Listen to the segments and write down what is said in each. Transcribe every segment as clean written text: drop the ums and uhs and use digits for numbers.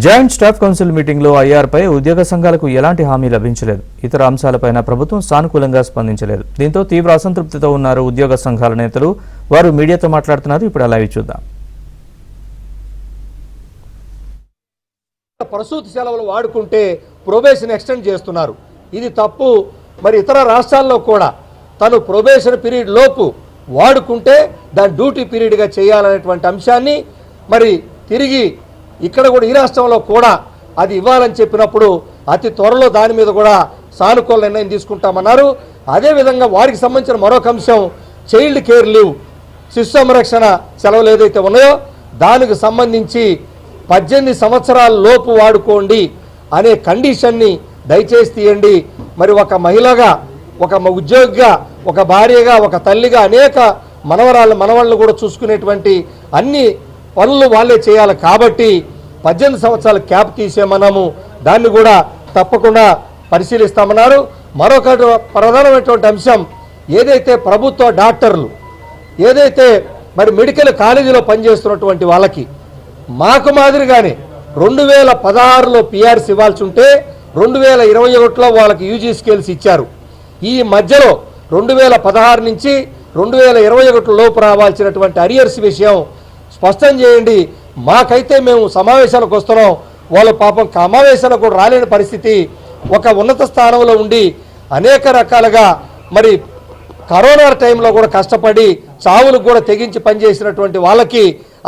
Joint staff council మీటింగ్లో ఐఆర్పై ఉద్యోగ సంఘాలకు ఎలాంటి హామీ లభించలేదు. ఇతర అంశాలపైన ప్రభుత్వం సానుకూలంగా స్పందించలేదు. దీంతో తీవ్ర అసంతృప్తితో ఉన్నారు ఉద్యోగ సంఘాల నేతలు. వారు మీడియాతో మాట్లాడుతున్నారు. ఇప్పుడు లైవ్ చూద్దాం. ప్రసూతి సెలవులు వాడుకుంటే ప్రొబేషన్ ఎక్స్టెండ్ చేస్తున్నారు. ఇది తప్పు. మరి ఇతర రాష్ట్రాల్లో కూడా తను ప్రొబేషన్ పీరియడ్ లోపు వాడుకుంటే దాని డ్యూటీ పీరియడ్గా చేయాలనేటువంటి అంశాన్ని మరి తిరిగి ఇక్కడ కూడా ఈ రాష్ట్రంలో కూడా అది ఇవ్వాలని చెప్పినప్పుడు అతి త్వరలో దాని మీద కూడా సానుకూల నిర్ణయం తీసుకుంటామన్నారు. అదేవిధంగా వారికి సంబంధించిన మరొక అంశం చైల్డ్ కేర్ లీవ్, శిశు సంరక్షణ సెలవులు ఏదైతే ఉన్నాయో దానికి సంబంధించి 18 సంవత్సరాల లోపు వాడుకోండి అనే కండిషన్ని దయచేసి తీయండి. మరి ఒక మహిళగా, ఒక ఉద్యోగిగా, ఒక భార్యగా, ఒక తల్లిగా అనేక మనవాళ్ళు కూడా చూసుకునేటువంటి అన్ని పనులు వాళ్ళే చేయాలి. కాబట్టి 18 సంవత్సరాల క్యాప్ తీసేమన్నాము. దాన్ని కూడా తప్పకుండా పరిశీలిస్తామన్నారు. మరొక ప్రధానమైనటువంటి అంశం ఏదైతే ప్రభుత్వ డాక్టర్లు ఏదైతే మరి మెడికల్ కాలేజీలో పనిచేస్తున్నటువంటి వాళ్ళకి మాకు మాదిరిగానే 2016లో పిఆర్సీ ఇవ్వాల్సి ఉంటే 2021లో వాళ్ళకి యూజీ స్కేల్స్ ఇచ్చారు. ఈ మధ్యలో 2016 నుంచి 2021 లోపు రావాల్సినటువంటి అరియర్స్ విషయం స్పష్టం చేయండి. మాకైతే మేము సమావేశాలకు వస్తున్నాం, వాళ్ళ పాపం సమావేశాలకు కూడా రాలేని పరిస్థితి. ఒక ఉన్నత స్థానంలో ఉండి అనేక రకాలుగా మరి కరోనా టైంలో కూడా కష్టపడి చావులకు కూడా తెగించి పనిచేసినటువంటి వాళ్ళకి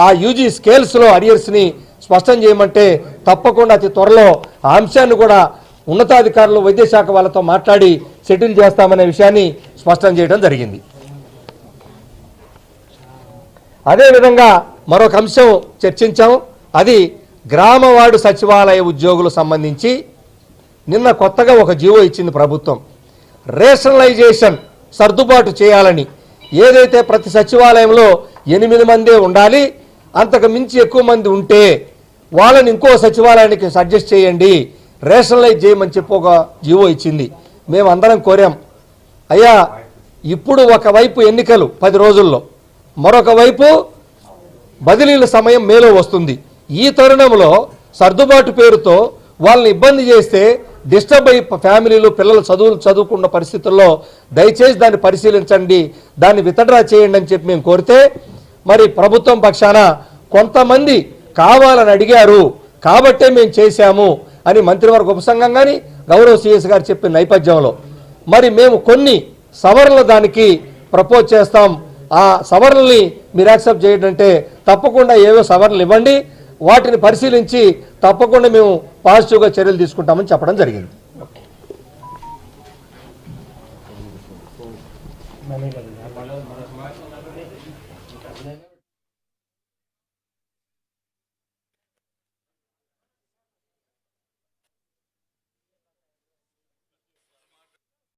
ఆ యూజీ స్కేల్స్లో అరియర్స్ని స్పష్టం చేయమంటే తప్పకుండా అతి త్వరలో ఆ అంశాన్ని కూడా ఉన్నతాధికారులు వైద్యశాఖ వాళ్ళతో మాట్లాడి సెటిల్ చేస్తామనే విషయాన్ని స్పష్టం చేయడం జరిగింది. అదేవిధంగా మరొక అంశం చర్చించాం. అది గ్రామవార్డు సచివాలయ ఉద్యోగులు సంబంధించి నిన్న కొత్తగా ఒక జీవో ఇచ్చింది ప్రభుత్వం. రేషనలైజేషన్ సర్దుబాటు చేయాలని, ఏదైతే ప్రతి సచివాలయంలో 8 మందే ఉండాలి, అంతకు మించి ఎక్కువ మంది ఉంటే వాళ్ళని ఇంకో సచివాలయానికి సజెస్ట్ చేయండి, రేషనలైజ్ చేయమని చెప్పి ఒక జీవో ఇచ్చింది. మేము అందరం కోరాం, అయ్యా ఇప్పుడు ఒకవైపు ఎన్నికలు 10 రోజుల్లో, మరొక వైపు బదిలీల సమయం మేలో వస్తుంది. ఈ తరుణంలో సర్దుబాటు పేరుతో వాళ్ళని ఇబ్బంది చేస్తే డిస్టర్బ్ అయ్యి ఫ్యామిలీలు పిల్లలు చదువుకున్న పరిస్థితుల్లో దయచేసి దాన్ని పరిశీలించండి, దాన్ని విత్డ్రా చేయండి అని చెప్పి మేము కోరితే మరి ప్రభుత్వం పక్షాన కొంతమంది కావాలని అడిగారు కాబట్టే మేము చేశాము అని మంత్రివర్గ ఉపసంఘం కానీ గౌరవ సిఎస్ గారు చెప్పిన నేపథ్యంలో మరి మేము కొన్ని సవరణలు దానికి ప్రపోజ్ చేస్తాం. ఆ సవరణల్ని మీరు యాక్సెప్ట్ చేయడం అంటే తప్పకుండా ఏవో సవరణలు ఇవ్వండి, వాటిని పరిశీలించి తప్పకుండా మేము పాజిటివ్గా చర్యలు తీసుకుంటామని చెప్పడం జరిగింది.